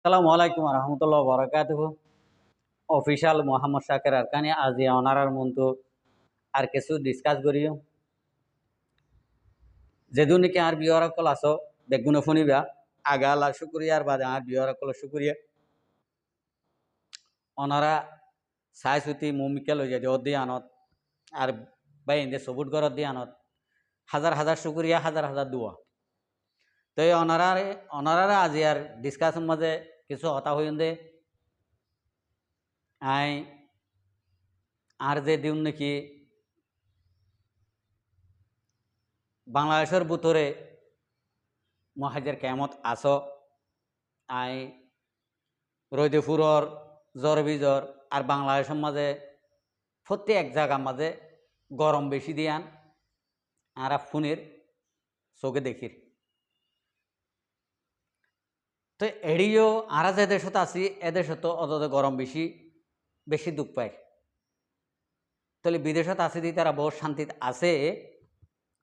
আসসালামু আলাইকুম রহমতুল্লাহ বরকাতুহু। অফিসিয়াল মোহাম্মদ শাকের আরকানি আজি অনারার মন্তু আর কিছু ডিসকাস করিও যেদু নাকি আর বিয়রকল আসো বেগুন ফুনিবা আগা আল্লাহ শুক্রিয়ার বাদে আর বিয়রকল শুক্রিয়া অনারা সাইসুতি মুমিকেল হয়ে যায় অদি আনত আর বাই ইন্দে সবুট গরত দি আনত হাজার হাজার শুক্রিয়া হাজার হাজার দোয়া। তো এই অনারারে আজি আর ডিসকাশন মাঝে কিছু হতা হইন্দে আই আর যে দিন নাকি বাংলাদেশের ভিতরে মহাজের কেমত আস আই রৈদেপুরর জ্বর বিজর আর বাংলাদেশের মাঝে প্রত্যেক জায়গার মাঝে গরম বেশি দিয়ান আর ফোনের চোখে দেখির। তো এড়িও আর যে দেশত আছি এদেশত অত গরম বেশি বেশি দুঃখ পায়। তাহলে বিদেশত আছে দি তারা বহু শান্তিত আছে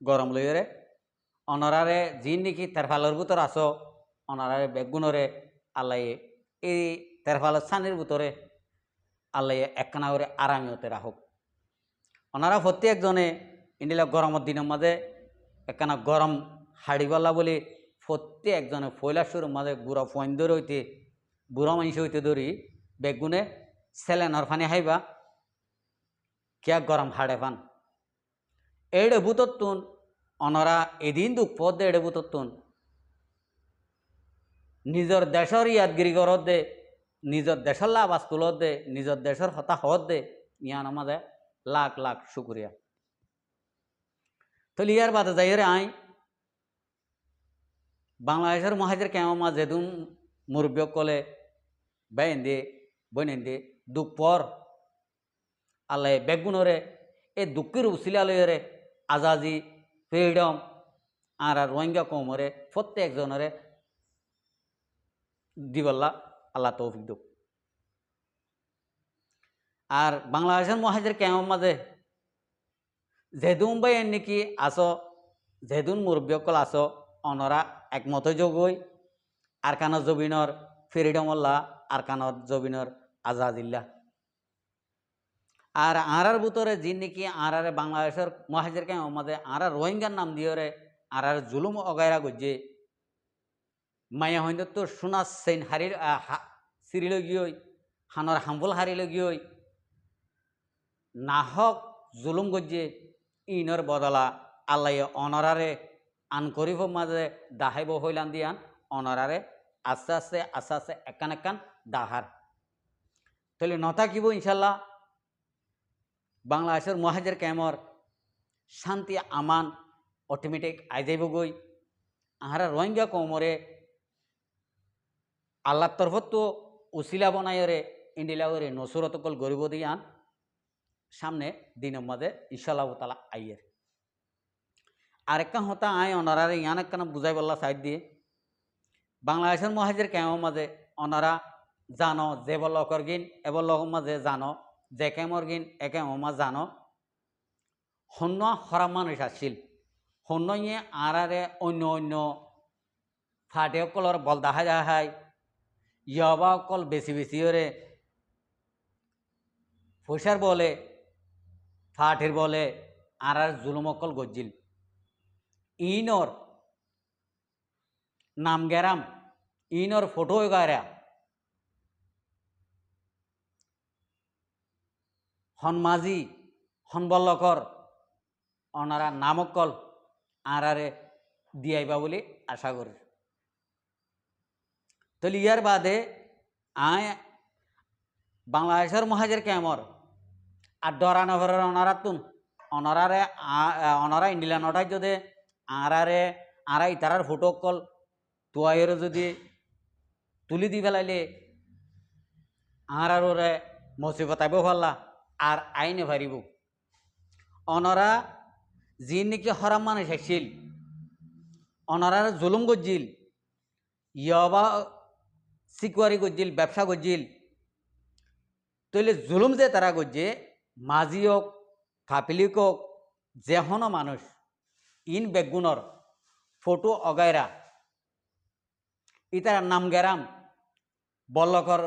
গরম লইরে অনারারে যি নাকি তেরফালের ভিতর আস অনারারে বেগুনরে আল্লাহ এই তেরফালের সানির ভিতরে আল্লাহ একখানা করে আরামিয়তে রাখুক। ওনারা প্রত্যেকজনে ইন্ডিলা গরমের দিনের মাঝে একখানা গরম হাড়িবাল্লা বলে প্রত্যেকজনে ফয়লা শুরুর মাঝে বুড়া ফয়েন্দর হইতে বুড়া মানুষ হইতে ধরি বেগুনে সেলেনর ফানি হাইবা কিয়া গরম হাড়ে ফান এড়ে বুততুন অনরা এদিন দুঃখ পদ দে এড়ে বুততুন নিজের দেশের ইয়াদগিরি করত দে নিজের দেশের লাভ আজ তুলত দে নিজের দেশের হতা হত দে ইয়ান আমাদের লাখ লাখ শুক্রিয়া। তো ইয়ার বাদে যাইরে আই বাংলাদেশের মহাজের কেমা যেদুন মুরব্বী কলে বেন্দে বইনেন্দে দুঃখ পর আল্লাহ বেগুনরে এই দুঃখের উচিলা লইরে আজাদি ফ্রিডম আর রোহিঙ্গা কমরে প্রত্যেকজনরে দিবল্লা আল্লাহ তৌফিক দুঃখ। আর বাংলাদেশের মহাজের কেমন মাঝে যেদুন বাই নাকি আসো যেদুন মুরব্বীকল আসো অনরা একমত যোগই আর কানত জবিনর ফ্রিডমল্লা আর কানত জবিনর আজাদিল্লা আর আরার ভিতরে যি নাকি আরারে বাংলাদেশের মহাজের কেমন মাঝে আরা রোহিঙ্গার নাম দিয়রে আরার জুলুম অগায়রা গজ্জে মায়া হইন্দ তো সোনা সেন হারির সিরিল গিয়ে হানর হাম্বল হারিল গিয়ে নাহক জুলুম গজ্জে ইনর বদলা আল্লাহ অনরারে আন করিব মাঝে দাহাইব হইলান দিয়ান অনরারে আস্তে আস্তে আস্তে আস্তে একান একান দাহার তাহলে নথাকিব ইনশাল্লাহ বাংলাদেশের মহাজের কেমর শান্তি আমান অটোমেটিক আই যাইব গই আহারা রোহিঙ্গা কমরে আল্লাহর তরফত তো উসিলা বনাইরে ইন্ডিলা করে নসরত কল গরিব দিয়ান সামনে দিনের মাঝে ইনশাল্লাহ তালা আইয়ের আরেকটা হতা আয় অনারারে ইয়ান একখানা বুঝাই বললা সাইড দিয়ে বাংলাদেশের মহাজের কেমন মাঝে অনারা জানো যে বলকর গিন এবলক মাঝে জানো যে কেমর গিন একে মা জানো হন্য হরাম মানুষ আসছিল হন্য ইয়ে আরারে অন্য অন্য ফাটে কলর বল দেখা যায় ইয়াবা কল বেশি বেশি ওরে পয়সার বলে ফাটের বলে আর জুলুমকল গজ্জিল ইনর নাম গেরাম ইনর ফটো গায়রা হনমাজি হনবল্লকর অনারা নামকল আরারে দিয়াইবা বলে আশা করি। তাহলে ইয়ার বাদে আয় বাংলাদেশের মহাজের কেমর আর ডরা নভরের অনারাতুন অনারারে অনারা ইন্ডিলা নটাই যদি আরারে আরা ইতারার ফটো কল তোয়াইরে যদি তুলি দি ফেলাইলে আরারে মসিবতাইব পারলা আর আইনে পারিব অনরা যি নাকি হরাম মানুষ আসছিল অনরার জুলুম গজ্জিল ইয়াবা সিকুয়ারি গজ্জিল ব্যবসা গজ্জিল তৈলে জুলুম যে তারা গজ্জে মাঝি হোক কাপিলিক হোক যেহনো মানুষ ইন বেগুনর ফটো অগায়রা ইতার নাম গেরাম বল্লকর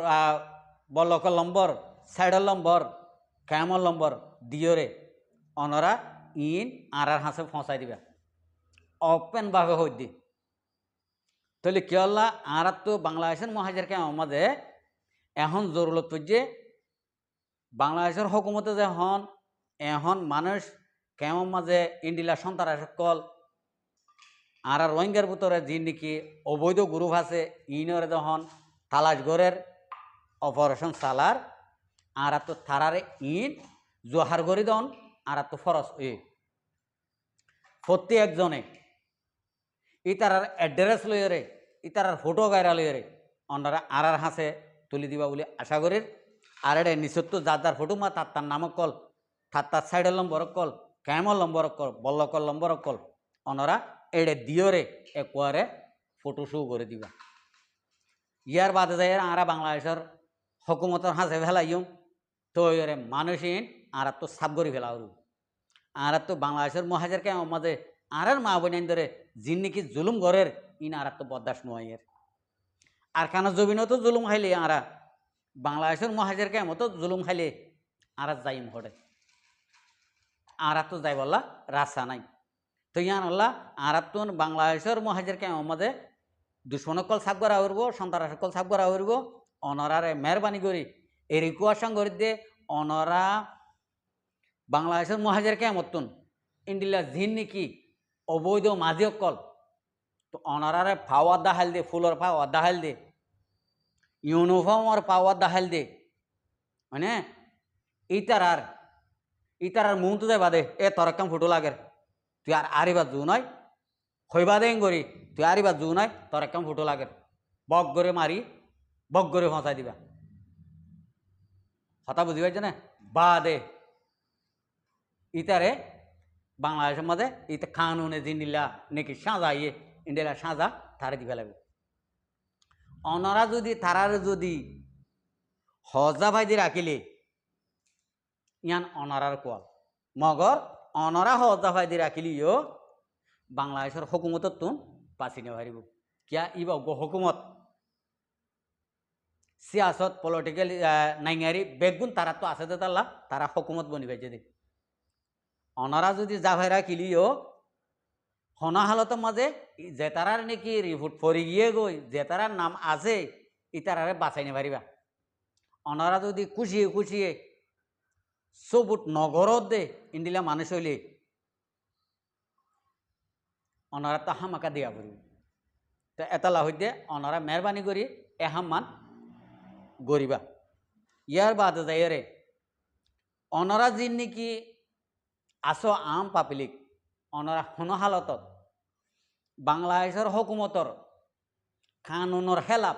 বল্লকর লম্বর সাইডর লম্বর ক্যামর লম্বর দিয়রে অনরা ইন আর হাসে ফসাই দিবা ওপেনভাবে হই দি তাহলে কি হল্লা আর তো বাংলাদেশের মহাজের কেমন মাঝে এখন জরুরত পড়ছে বাংলাদেশের হকুমতে যে হন এখন মানুষ কেমন মাঝে ইন্ডিলা সন্তারা সকল আর রোহিঙ্গার ভিতরে যে নাকি অবৈধ গ্রুপ আছে ইনরে যখন তালাশগড়ের অপারেশন চালার আর তো থারারে ইন জোহার করি দন আর তো ফরস প্রতি একজনে ইতারার অ্যাড্রেস লইরে ইতারার ফটো গায়রা লইরে অন্যরা আর হাসে তুলি দিবা বলে আশা করি আর এটা নিশ্চত যার যার ফটো মা তার নামক কল তার সাইডের লম্বর কল ক্যামর লম্বর কল বল্লকর লম্বর কল অনরা এড়ে দিয়রে একবারে ফটো শো করে দিবা ইয়ার বাদে যাই আরা বাংলাদেশের হকুমতর হাসে ফেলাইম তো এরে মানুষইন আর তো সাব করে ফেলা আর তো বাংলাদেশের মহাজের কেমন মাঝে আর মা বোন ধরে যিন নাকি জুলুম ঘরের ইন আর তো বরদাস্ত নয়ের আর কানা জমিনও তো জুলুম খাইলে আরা বাংলাদেশের মহাজের কেমন তো জুলুম খাইলে আর যাইম ঘটে আর তো যাই বললা রাস্তা নাই তো ইয়ান আল্লাহ আর তো বাংলাদেশের মহাজের কেমন মাঝে দুশ্মনকল সাপ করা হইব সন্তানসকল সাপ করা হইব অনরারে মেহরবানি করি এই রিকোয়েশন করে দিয়ে অনরা বাংলাদেশের মহাজের কেমন ইন্ডিলা জিন নাকি অবৈধ মাঝি অকল তো অনারারে পাওয়ার দাহাল দে ফুলর পাওয়ার দাহাল দে ইউনিফর্মর পাওয়ার দাহাল দে মানে ইতারার মুখ তো যাই বাদে এ তোর কাম ফুটো লাগে তুই আর আরিবার জু নয় হইবা দেন করি তুই আরিবার জু নয় তোর কাম ফুটো লাগে বক করে মারি বক করে ফসাই দিবা হতা বুঝি পাইছে না বাদে ইতারে বাংলাদেশের মাঝে ইতে কানুনে জিনিলা নাকি সাজা ইন্ডিয়া সাজা তারে দিবা লাগবে অনরা যদি তারার যদি হজা ভাইদি রাখিলে ইয়ান অনরার কোয়াল মগর অনরা হজা ভাইদি রাখিলিও বাংলাদেশের হকুমতত তুন বাঁচি নিয়ে পারিব কিয়া ইবা হকুমত সিয়াসত পলিটিক্যাল নাইঙারি বেগুন তারা তো আছে তাল্লা তারা হকুমত বনি পাইছে দে অনারা যদি জাভাইরা কিলিও হনা হালতের মাঝে যে তারার নাকি রিপোর্ট পড়ে গিয়ে গই যে তারার নাম আছে ইতারারে বাঁচাই নে পারিবা অনারা যদি খুশিয়ে খুশিয়ে সবুট নগরত দে ইন্ডিলা মানুষ হইলে অনারা তো হামাকা দিয়া পড়ব তো এতলা হইতে অনারা মেহরবানি করি এহামান গরিবা ইয়ার বাদে যাইরে অনারা যিন নাকি আসো আম পাবলিক অনরা হন হালতত বাংলাদেশের হকুমতর কানুনের খেলাপ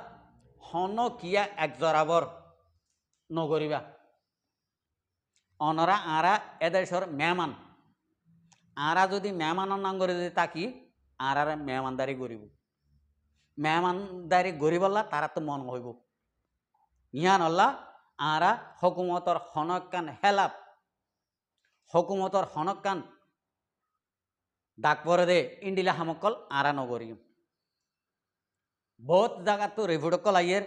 হন কিয়া একজরাবর নগরিবা অনরা আরা এদেশের মেহমান আরা যদি মেহমানের নাম করে যদি তাকি আর মেহমানদারি করিব মেহমানদারি গরিবল্লা তারা তো মন হইব ইয়ান আল্লাহ আরা হকুমতর হনকান হেলাপ হকুমতর হনকান ডাক পরে দে ইন্ডিলা হামকল আরা নগরী বহুত জায়গা তো রিভোটকল আইয়ের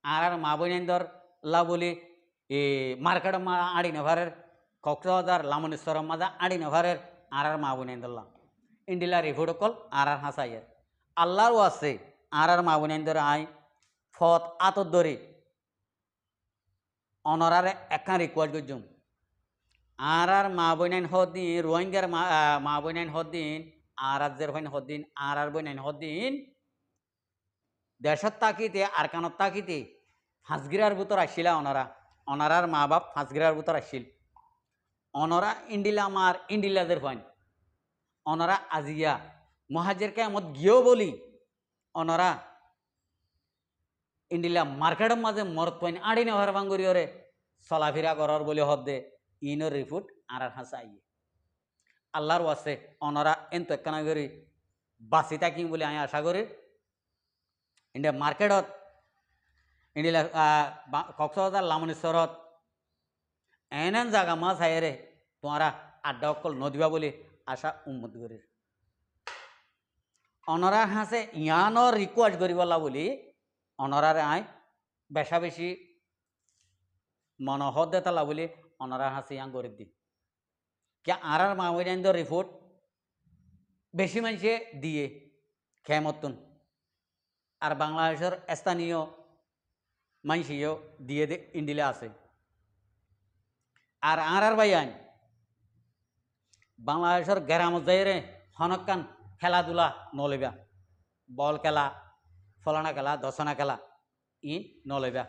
আর মা বইনন্দর লা বলি এ মার্কেট মা আড়ি নেভারের কক্সবাজার লামনেশ্বর মাজা আড়ি নেভারের আর মা বইনন্দল্লা ইন্ডিলা রিভোটকল আর হাসাইয়ের আল্লাহরও আছে আর মা বইনন্দর আই ফত আতর ধরে অনরারে একান রিকোয়েস্ট করছুম আর মা বইনাইন হদিন রোহিঙ্গার মা বইনাইন হদিন আর রাজ্যের হইন হদিন আর বইনাইন হদিন দেশত তাকিতে আর কানত তাকিতে ফাঁসগিরার ভিতর আসছিলা অনারার মা বাপ ফাঁসগিরার ভিতর আসছিল অনরা ইন্ডিলা আমার ইন্ডিলাদের হইন অনরা আজিয়া মহাজের কেমত গিয়েও বলি অনরা ইন্ডিলা মার্কেটের মাঝে মরত পাইন আড়ি নেভার বাঙ্গুরি ওরে চলাফেরা করার বলে হদে ইনর রিপোর্ট আর হাসা আইয়ে আল্লাহর আছে অনরা এত একখানা করি বাঁচি থাকিম বলে আমি আশা করি ইন্ডিয়া মার্কেটত ইন্ডিয়া কক্সবাজার লামনেশ্বরত এন জায়গা মাছ আইরে তোমারা আড্ডা অকল নদিবা বলে আশা উন্মত করি অনরা হাসে ইয়ানোর রিকোয়েস্ট করিবলা বলি অনরারে আই বেশা বেশি মনোহর দেতালা বলে অনারা হাসি আং গরিব দি কে আর মাওয়াইন রিপোর্ট বেশি মানুষে দিয়ে খেমতন আর বাংলাদেশের স্থানীয় মানুষও দিয়ে ইন্ডিলে আছে আর বাইয়ান বাংলাদেশের গ্রাম যাইরে হনকান খেলাধুলা নলেবা বল খেলা ফলানা খেলা দশনা খেলা ই নলেবা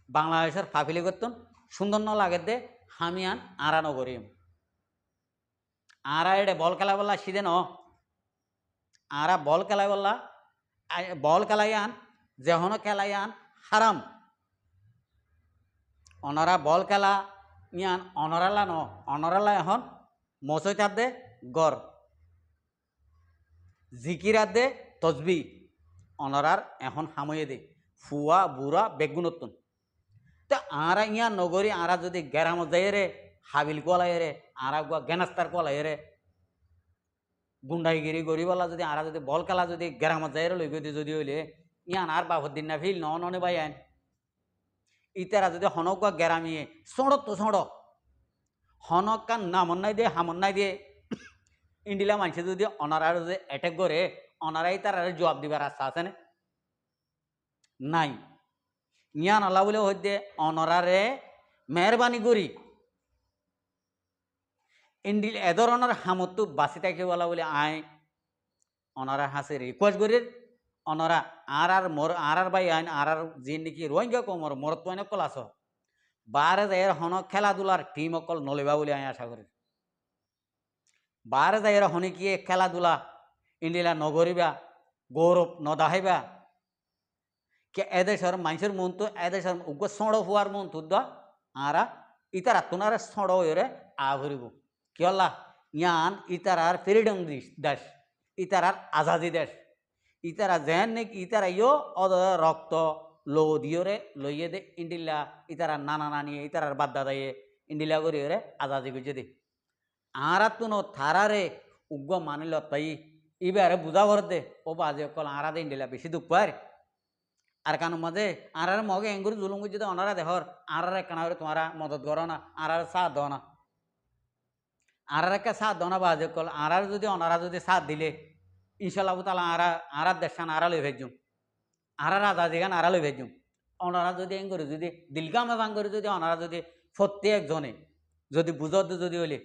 বাংলাদেশের ফাফিলি করতেন সুন্দর ন লাগে দে হামিয়ান আরা নগরীম আরা এডে বল খেলা বললা সিদে ন আরা বল খেলা বললা বল খেলাইয়ান যেহন খেলাইয়ান হারাম অনরা বল খেলা ইয়ান অনরালা ন অনরালা এখন মসইতার দে গড় জিকিরার দে তসবি অনরার এখন হাময়ে দে ফুয়া বুড়া বেগুনতন তো আরা ইয়া নগরী আরা যদি গ্রাম যাই রে হাবিল কলাই রে আরা গুয়া গেনাস্তার কলাই রে গুন্ডাইগিরি গরিবলা যদি আরা যদি বল খেলা যদি গ্রাম যাই রে লইবে যদি হইলে ইয়ান আর বাবর দিন না ফিল ননে ভাই আইন ইতারা যদি হনক গুয়া গ্রামিয়ে সড় তো সড় হনক কান নামন নাই দিয়ে হামন নাই দিয়ে ইন্ডিলা মানুষে যদি অনারার যদি অ্যাটাক করে অনারাই তার জবাব দিবার রাস্তা আছে না নাই ইয়ান আল্লাহ বলে হইতে অনরারে মেহরবানি করি ইন্ডিল এ ধরনের হামতো বাঁচি থাকে বলা বলে আয় অনারা হাসে রিকোয়েস্ট করি অনরা আর বাই আইন আর যে নাকি রোহিঙ্গা কমর মরত অকল আস বারে যাইয়ের হন খেলাধুলার টিম অকল নলিবা বলে আমি আশা করি বারে যাইয়ের হনে কি খেলাধুলা ইন্ডিলা নগরিবা গৌরব নদাহাইবা কে এদেশের মানুষের মন তো এদেশের উগ্র সড় হওয়ার মন তো আরা ইতারা তোনারে সড় হয়ে আভরিব কি হল্লা ইয়ান ইতারার ফ্রিডম দেশ ইতারার আজাদি দেশ ইতারা যেন নাকি ইতারা ইও রক্ত লো দিওরে লইয়ে দে ইন্ডিলা ইতারা নানা নানি ইতারার বাদ্দা দাইয়ে ইন্ডিলা করিয়ে আজাদি গুজে দে আরা তুনো থারারে উগ্র মানিল তাই ইবারে বুঝা ভর দে ও বাজে কল আরা দে ইন্ডিলা বেশি দুঃখ পায় আর কানো মাঝে আর মগে এঙ্গুর জুলুম যদি অনারা দেখর আর কেনা তোমারা মদত করো না আর সাথ দাও না আর একটা সাথ দাও না বাজে কল আর যদি অনারা যদি সাথ দিলে ইনশাল্লাহ তালা আর দেশান আরা লই ভেজুম আর আজাদি গান আরা লই ভেজুম অনারা যদি এঙ্গুর যদি দিলগামে ভাঙ করে যদি অনারা যদি প্রত্যেকজনে যদি বুঝত যদি হইলে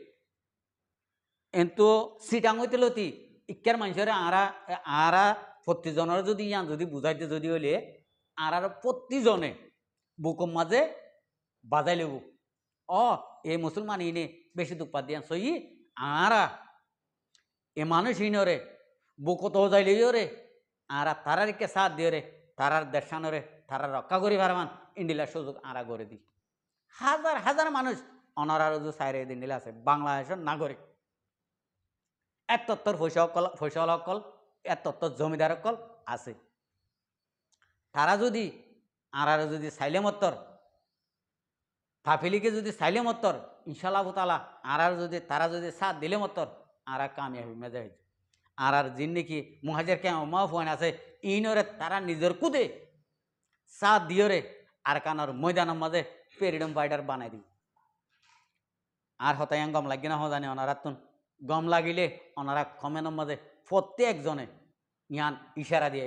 কিন্তু সিটাং হইতে লতি ইক্কার মানুষের আরা প্রতিজনের যদি ইয়ান যদি বুঝাইতে যদি হইলে আর প্রতিজনে বুকম মাঝে বাজাই লব এই মুসলমান ইনে বেশি দুপাত দিয়ান সই আরা এ মানুষ ইনরে বুকত যাইলেও রে আর তারারকে সাথ দিয়ে রে তারার দেশানরে তারা রক্ষা করি পারমান ইন্ডিলার সুযোগ আরা করে দি হাজার হাজার মানুষ অনারার সাইরে ইন্ডিলা আছে বাংলাদেশের নাগরিক এতত্তর ফসল অকল এতত্তর জমিদার অকল আছে তারা যদি আর যদি সাইলে মত্তর ফাফিলিকে যদি সাইলে মত্তর ইনশাল্লাহ তালা আর যদি তারা যদি সাথ দিলে মত্তর আর কামিয়াবি মেজা হয়েছে আর যিন নাকি মহাজের কে ফোন আছে ইনরে তারা নিজের কুদে সাথ দিয়রে আর কানার ময়দানের মাঝে ফ্রিডম ফাইটার বানাই দিই আর হতায়াং গম লাগি না জানি ওনারা তুন গম লাগিলে ওনারা কমেনের মাঝে প্রত্যেকজনে ইয়ান ইশারা দিয়ে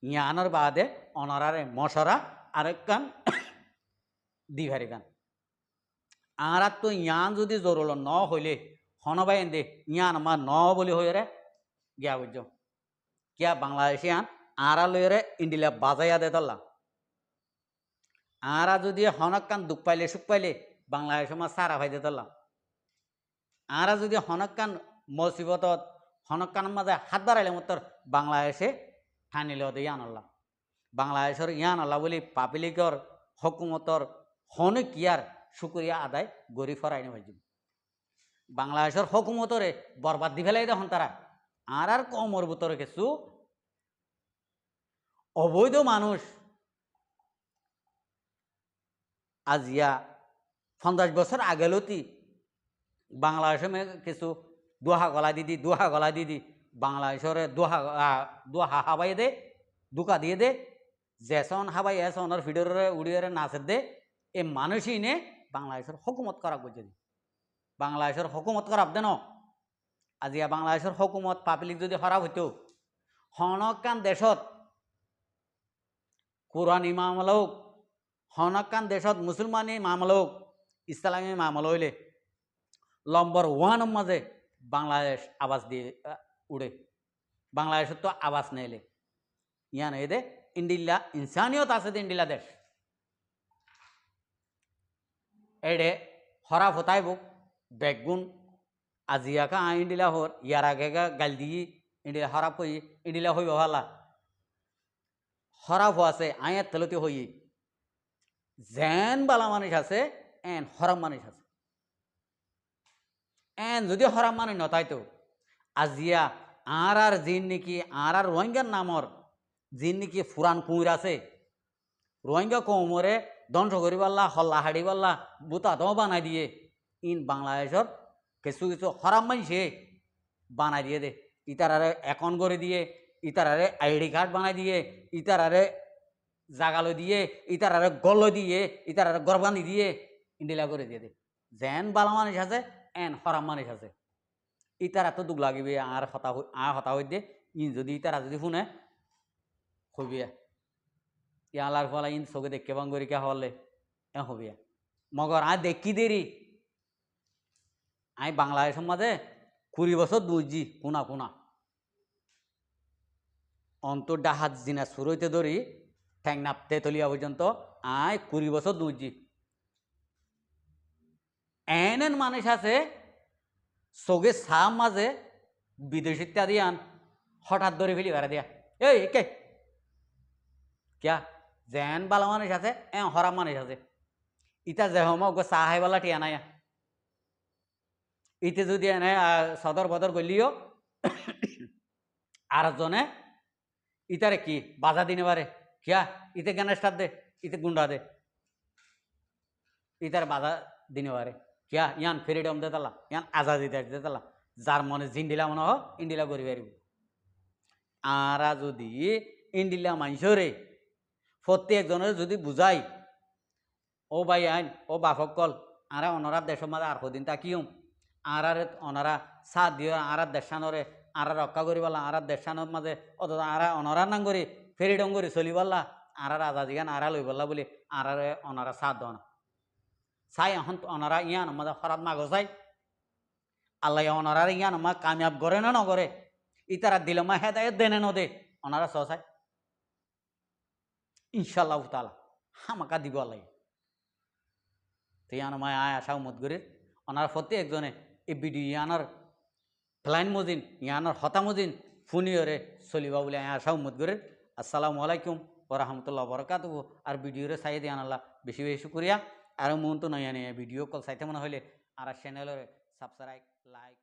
ইয়ানোর বাদে অনারারে মশরা আরেক কান দিভারি গান আর তো ইয়ান যদি জরুল ন হইলে হনবাই দে ইয়ান আমার ন বলি হয়ে রে গিয়া বুঝ কিয়া বাংলাদেশি আন আরা লইরে ইন্ডিলা বাজাইয়া দে দল্লা আরা যদি হনক কান দুঃখ পাইলে সুখ পাইলে বাংলাদেশ আমার সারা ভাই দে দল্লা আরা যদি হনক কান মুসিবত হনক কান মাঝে হাত বাড়াইলে মতর বাংলাদেশে ঠানিলেও দে ইয়ান আল্লাহ বাংলাদেশের ইয়ান আল্লাহ বলি পাবলিকর হকুমতর হন কিয়ার শুক্রিয়া আদায় গরি ফরাইনি ভাইজ বাংলাদেশের হকুমতরে বরবাদ দি ফেলাই দেখুন তারা আর কমর ভিতরে কিছু অবৈধ মানুষ আজিয়া 50 বছর আগেলতি বাংলাদেশে কিছু দোহা গলা দিদি বাংলাদেশের দোহা হাবাই দে দুকা দিয়ে দে জেসন হাবাই এসনের ভিডিওরে উড়িয়ে নাচের দে এ মানুষই নে বাংলাদেশের হুকুমত করা বুঝে দি বাংলাদেশের হুকুমত করা দেন আজিয়া বাংলাদেশের হুকুমত পাবলিক যদি খারাপ হইতো হনকান দেশত কোরআন ইমামলোক হনকান দেশত মুসলমান ইমামলোক ইসলামী ইমামল হইলে নম্বর 1 মাঝে বাংলাদেশ আওয়াজ দিয়ে উড়ে বাংলাদেশের তো আওয়াজ নেলে ইয়ান এদে ইন্ডিল্লা ইনসানিয়ত আছে ইন্ডিলা দেশ এডে হরা ফতাই বুক বেগুন আজিয়াকা ইন্ডিলা হর ইয়ার আগে গাল দিয়ে ইন্ডিলা হরাপ হই ইন্ডিলা হইব ভালা হরাপ আছে আয়ের তেলতে হই জেন বালা মানুষ আছে এন হরাম মানুষ আছে এন যদি হরাম মানুষ নতাইতো আজিয়া আর জিন নাকি আর রোহিঙ্গার নামর জিন নাকি ফুরান কুঁর আছে রোহিঙ্গা কৌমরে ধ্বংস করি পাল্লা হল্লা হাড়ি পাল্লা বুতা তো বানাই দিয়ে ইন বাংলাদেশের কিছু কিছু হরাম মানছে বানাই দিয়ে দে ইতারারে অ্যাকাউন্ট করে দিয়ে ইতারারে আইডি কার্ড বানাই দিয়ে ইতারারে জাগালো দিয়ে ইতারারে গল দিয়ে ইতারারে গরবানি দিয়ে ইন্ডিলা করে দিয়ে দে যেন বালা মানুষ আছে এন হরাম মানুষ আছে ইতারা তো দুঃখ লাগিবে আর হতা হই দে ইন যদি ইতারা যদি শুনে হইবিয়া ইয়ালার ফলা ইন চোখে দেখে বাঙ্গরিকা হলে এ হবিয়া মগর দেখি দেরি বাংলাদেশের মাঝে 20 বছর দুইজি কোনা কোনা অন্তর ডাহাত জিনা শুরু হইতে ধরি ঠ্যাং নাপতে তলিয়া পর্যন্ত 20 বছর দুইজি এন মানুষ আছে চোখে সাম মাঝে বিদেশ ইত্যাদি আন হঠাৎ ধরে ফেলি বেড়া দিয়া এই কে কিয়া যেন বালা মানুষ আছে হরাম মানুষ আছে ইটা যে হম চাহ হাইবালা টিয়া নাই ইতে যদি এনে সদর বদর গলিও আর জনে ইতারে কি বাজা দিনে পারে কিয়া ইতে গ্যানেস্টার দে ইতে গুন্ডা দে ইতারে বাজা দিনে পারে কিয়া ইয়ান ফ্রিডম দে তালা ইয়ান আজাদি দে তালা যার মনে জিন্ডিলা মনে হোক ইন্ডিলা করি পারিব আরা যদি ইন্ডিলা মাইসরে প্রত্যেকজনের যদি বুঝাই ও ভাই আইন ও বাফকল আরা অনরা দেশের মাঝে আর কদিন তাকিম আর অনারা সাথ দিয়ে আর দেশানরে আর রক্ষা করি পারলা আর দেশানোর মাঝে অত আরা অনরা নাং করি ফ্রিডম করি চলি পারলা আর আজাদি গান আরা লই পারলা বলি আর অনারা সাথ দেওয়া চাই এখন অনারা ইয়ান মাঝে হরাত মাগ চাই আল্লাহ অনারার ইয়ান মা কামিয়াব করে না নগরে ইতারা দিল মা হেদায়ত দেনে নদে অনারা চাই ইনশাল্লাহ তালা হামাকা দিব আল্লাহ তো ইয়ান মায় আশা উম্মত করি ওনার প্রতি একজনে এই ভিডিও ইয়ানোর প্ল্যান মজিন ইয়ানোর হতা মজিন ফুনিয়রে চলিবা বলে আশা উম্মত করে আসসালামু আলাইকুম ওরহামতুল্লাহ বরকাত আর ভিডিওরে চাই দিয়ে আনাল্লাহ বেশি বেশি শুক্রিয়া আর মন তো নয় ভিডিও কল চাইতে মনে হলে আর চ্যানেলের সাবস্ক্রাইব লাইক